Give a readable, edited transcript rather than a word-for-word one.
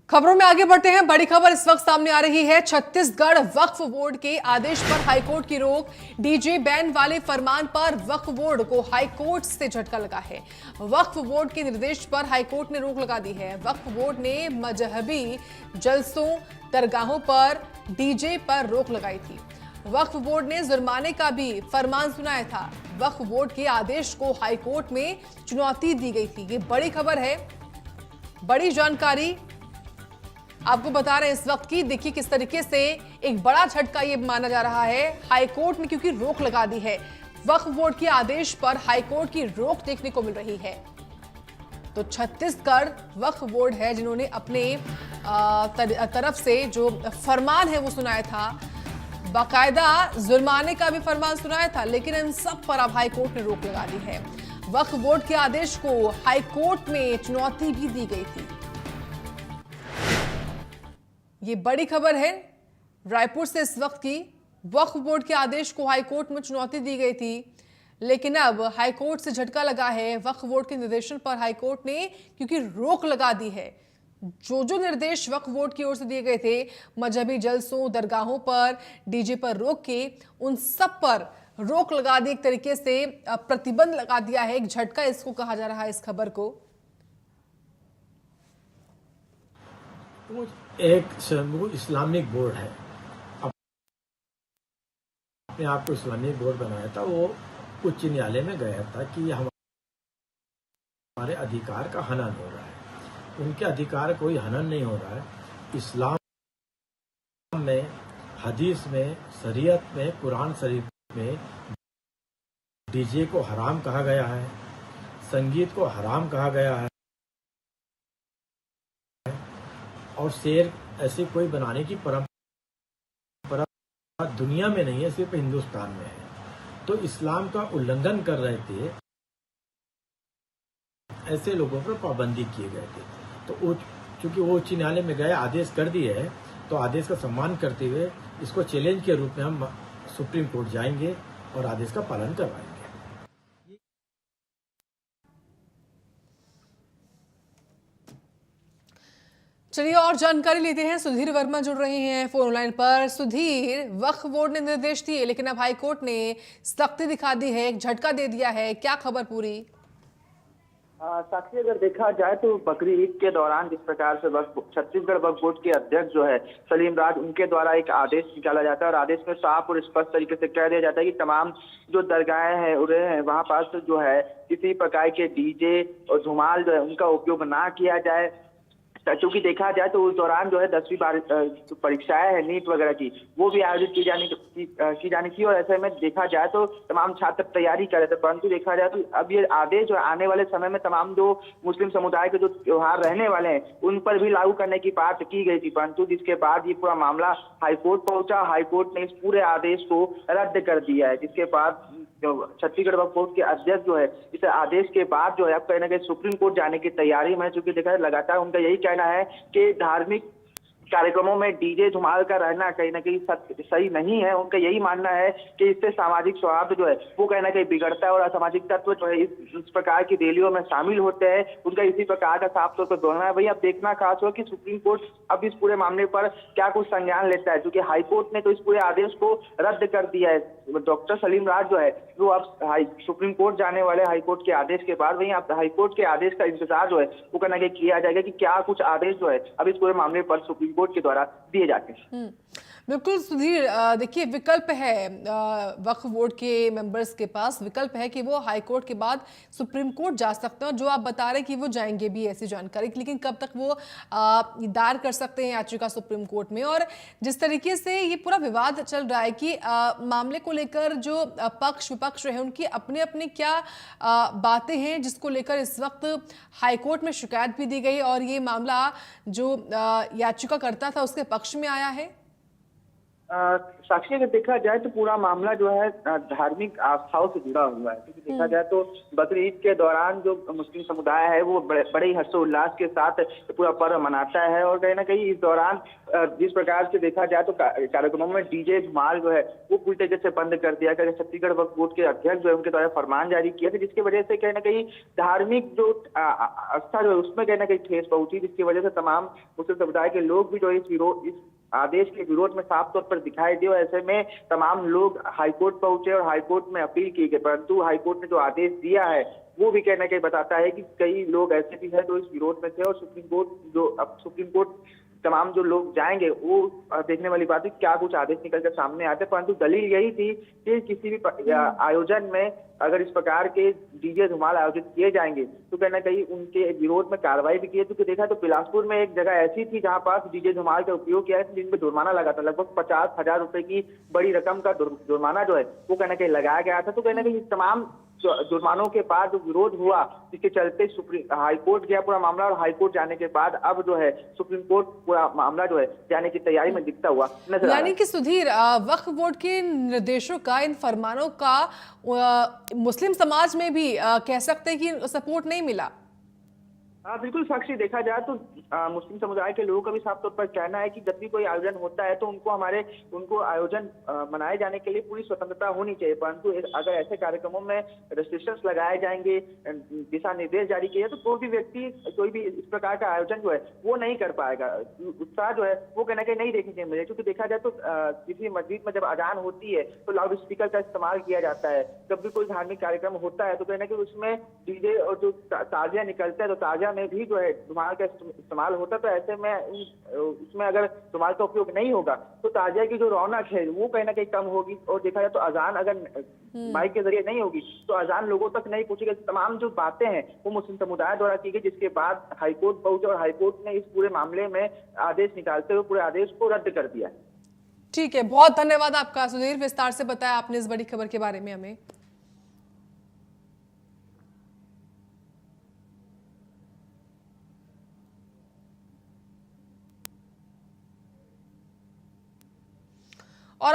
खबरों में आगे बढ़ते हैं। बड़ी खबर इस वक्त सामने आ रही है। छत्तीसगढ़ वक्फ बोर्ड के आदेश पर हाईकोर्ट की रोक। डीजे बैन वाले फरमान पर वक्फ बोर्ड को हाईकोर्ट से झटका लगा है। वक्फ बोर्ड के निर्देश पर हाईकोर्ट ने रोक लगा दी है। वक्फ बोर्ड ने मजहबी जलसों, दरगाहों पर डीजे पर रोक लगाई थी। वक्फ बोर्ड ने जुर्माने का भी फरमान सुनाया था। वक्फ बोर्ड के आदेश को हाईकोर्ट में चुनौती दी गई थी। ये बड़ी खबर है, बड़ी जानकारी आपको बता रहे हैं इस वक्त की। देखिए किस तरीके से एक बड़ा झटका ये माना जा रहा है हाईकोर्ट ने, क्योंकि रोक लगा दी है। वक्फ बोर्ड के आदेश पर हाईकोर्ट की रोक देखने को मिल रही है। तो छत्तीसगढ़ वक्फ बोर्ड है जिन्होंने अपने तरफ से जो फरमान है वो सुनाया था, बाकायदा जुर्माने का भी फरमान सुनाया था, लेकिन इन सब पर अब हाईकोर्ट ने रोक लगा दी है। वक्फ बोर्ड के आदेश को हाईकोर्ट में चुनौती भी दी गई थी। ये बड़ी खबर है रायपुर से इस वक्त की। वक्फ बोर्ड के आदेश को हाईकोर्ट में चुनौती दी गई थी, लेकिन अब हाईकोर्ट से झटका लगा है। वक्फ बोर्ड के निर्देशन पर हाईकोर्ट ने क्योंकि रोक लगा दी है। जो निर्देश वक्फ बोर्ड की ओर से दिए गए थे, मजहबी जलसों, दरगाहों पर डीजे पर रोक के, उन सब पर रोक लगा दी। एक तरीके से प्रतिबंध लगा दिया है। एक झटका इसको कहा जा रहा है इस खबर को। एक इस्लामिक बोर्ड है, अपने आप को इस्लामिक बोर्ड बनाया था। वो उच्च न्यायालय में गया था कि हमारे अधिकार का हनन हो रहा है। उनके अधिकार कोई हनन नहीं हो रहा है। इस्लाम में, हदीस में, शरीयत में, कुरान शरीफ में डीजे को हराम कहा गया है, संगीत को हराम कहा गया है, और शेर ऐसे कोई बनाने की परंपरा दुनिया में नहीं है, सिर्फ हिंदुस्तान में है। तो इस्लाम का उल्लंघन कर रहे थे, ऐसे लोगों पर पाबंदी किए गए थे। तो चूंकि वो उच्च न्यायालय में गए, आदेश कर दिए है, तो आदेश का सम्मान करते हुए इसको चैलेंज के रूप में हम सुप्रीम कोर्ट जाएंगे और आदेश का पालन करवाएंगे। चलिए और जानकारी लेते हैं। सुधीर वर्मा जुड़ रहे हैं फोन लाइन पर। सुधीर, वक्फ बोर्ड ने निर्देश दिए, लेकिन अब हाईकोर्ट ने सख्ती दिखा दी है, एक झटका दे दिया है। क्या खबर पूरी? साक्षी, अगर देखा जाए तो बकरी ईद के दौरान जिस प्रकार से छत्तीसगढ़ वक्फ बोर्ड के अध्यक्ष जो है सलीम राज, उनके द्वारा एक आदेश निकाला जाता है, और आदेश में साफ और स्पष्ट तरीके से कह दिया जाता है कि तमाम जो दरगाहें हैं उरे हैं वहां पास जो है किसी प्रकार के डीजे और धुमाल जो है उनका उपयोग ना किया जाए। चूंकि देखा जाए तो उस दौरान जो है 10वीं परीक्षाएं हैं नीट वगैरह की, वो भी आयोजित की जानी थी, और ऐसे में देखा जाए तो तमाम छात्र तैयारी कर रहे थे। परंतु देखा जाए तो अब ये आदेश जो आने वाले समय में तमाम जो मुस्लिम समुदाय के जो त्योहार रहने वाले हैं उन पर भी लागू करने की बात की गई थी, परंतु जिसके बाद ये पूरा मामला हाईकोर्ट पहुंचा। हाईकोर्ट ने इस पूरे आदेश को रद्द कर दिया है, जिसके बाद जो छत्तीसगढ़ वक्फ बोर्ड के अध्यक्ष जो है इस आदेश के बाद जो है अब कहीं ना कहीं सुप्रीम कोर्ट जाने की तैयारी में, चूंकि देखा है लगातार उनका यही कहना है कि धार्मिक कार्यक्रमों में डीजे धुमाल का रहना कहीं ना कहीं सही नहीं है। उनका यही मानना है कि इससे सामाजिक सौहार्द जो है वो कहीं ना कहीं बिगड़ता है, और असामाजिक तत्व जो है इस प्रकार की रैलियों में शामिल होते हैं। उनका इसी प्रकार का साफ तौर पर बोलना है। वही अब देखना खास हो कि सुप्रीम कोर्ट अब इस पूरे मामले पर क्या कुछ संज्ञान लेता है, क्योंकि हाईकोर्ट ने तो इस पूरे आदेश को रद्द कर दिया है। डॉक्टर सलीम राज जो है वो अब सुप्रीम कोर्ट जाने वाले हाईकोर्ट के आदेश के बाद। वहीं अब हाईकोर्ट के आदेश का इंतजार जो है वो कहीं ना कहीं किया जाएगा कि क्या कुछ आदेश जो है अब इस पूरे मामले पर सुप्रीम कोर्ट के द्वारा दिए जाते हैं। बिल्कुल सुधीर, देखिए विकल्प है वक्फ बोर्ड के मेंबर्स के पास, विकल्प है कि वो हाई कोर्ट के बाद सुप्रीम कोर्ट जा सकते हैं, और जो आप बता रहे हैं कि वो जाएंगे भी, ऐसी जानकारी। लेकिन कब तक वो दायर कर सकते हैं याचिका सुप्रीम कोर्ट में? और जिस तरीके से ये पूरा विवाद चल रहा है कि मामले को लेकर जो पक्ष विपक्ष है उनकी अपने अपने क्या बातें हैं, जिसको लेकर इस वक्त हाईकोर्ट में शिकायत भी दी गई, और ये मामला जो याचिका करता था उसके पक्ष में आया है। साक्षी अगर देखा जाए तो पूरा मामला जो है धार्मिक आस्थाओं से जुड़ा हुआ है, क्योंकि देखा जाए तो बकरीद के दौरान जो मुस्लिम समुदाय है वो बड़े ही हर्षोल्लास के साथ पूरा पर्व मनाता है। और कहीं ना कहीं इस दौरान जिस प्रकार से देखा जाए तो कार्यक्रमों में डीजे धमाल जो है वो पूरी तरीके से बंद कर दिया गया। छत्तीसगढ़ वक्फ बोर्ड के अध्यक्ष जो है उनके द्वारा फरमान जारी किया था, जिसकी वजह से कहीं ना कहीं धार्मिक जो आस्था जो है उसमें कहीं ना कहीं ठेस पहुंची, जिसकी वजह से तमाम मुस्लिम समुदाय के लोग भी जो इस आदेश के विरोध में साफ तौर पर दिखाई दिए। ऐसे में तमाम लोग हाईकोर्ट पहुंचे और हाईकोर्ट में अपील की गई, परंतु हाईकोर्ट ने जो आदेश दिया है वो भी कहीं ना कहीं बताता है कि कई लोग ऐसे भी हैं जो इस विरोध में थे। और सुप्रीम कोर्ट तमाम जो लोग जाएंगे वो देखने वाली बात है क्या कुछ आदेश निकल कर सामने आते, परंतु दलील यही थी कि किसी भी आयोजन में अगर इस प्रकार के डीजे धमाल आयोजित किए जाएंगे तो कहीं ना कहीं उनके विरोध में कार्रवाई भी की है। क्योंकि देखा तो बिलासपुर में एक जगह ऐसी थी जहां पास डीजे धमाल का उपयोग किया है, जिनपे जुर्माना लगा था, लगभग 50,000 रुपए की बड़ी रकम का जुर्माना जो है वो कहीं ना कहीं लगाया गया था। तो कहीं ना कहीं तमाम जुर्मानों के बाद जो विरोध हुआ, जिसके चलते हाईकोर्ट गया पूरा मामला, और हाईकोर्ट जाने के बाद अब जो है सुप्रीम कोर्ट पूरा मामला जो है जाने की तैयारी में दिखता हुआ नजर आ रहा है। यानी कि सुधीर, वक्फ बोर्ड के निर्देशों का, इन फरमानों का मुस्लिम समाज में भी कह सकते हैं कि सपोर्ट नहीं मिला। हाँ बिल्कुल साक्षी, देखा जाए तो मुस्लिम समुदाय के लोगों का भी साफ तौर पर कहना है कि जब भी कोई आयोजन होता है तो उनको आयोजन मनाए जाने के लिए पूरी स्वतंत्रता होनी चाहिए, परंतु अगर ऐसे कार्यक्रमों में रेस्ट्रिक्शंस लगाए जाएंगे, दिशा निर्देश जारी किए तो कोई भी इस प्रकार का आयोजन जो है वो नहीं कर पाएगा। उत्साह जो है वो कहीं ना कहीं नहीं देखने को मिले, क्योंकि देखा जाए तो किसी मस्जिद में जब अजान होती है तो लाउड स्पीकर का इस्तेमाल किया जाता है। जब भी कोई धार्मिक कार्यक्रम होता है तो कहीं ना कहीं उसमें डीजे और जो ताजिया निकलता है तो ताजिया में भी जो है धमाल का इस्तेमाल होता है। तो ऐसे में उसमें अगर धमाल का उपयोग नहीं होगा तो ताजिया की जो रौनक है वो कहीं ना कहीं कम होगी। और देखा जाए तो अजान अगर माइक के जरिए नहीं होगी तो अजान लोगों तक नहीं पहुंचेगी। तमाम जो बातें हैं वो मुस्लिम समुदाय द्वारा की गई, जिसके बाद हाईकोर्ट पहुंचे और हाईकोर्ट ने इस पूरे मामले में आदेश निकालते हुए पूरे आदेश को रद्द कर दिया। ठीक है, बहुत धन्यवाद आपका सुधीर, विस्तार से बताया आपने इस बड़ी खबर के बारे में हमें। और अब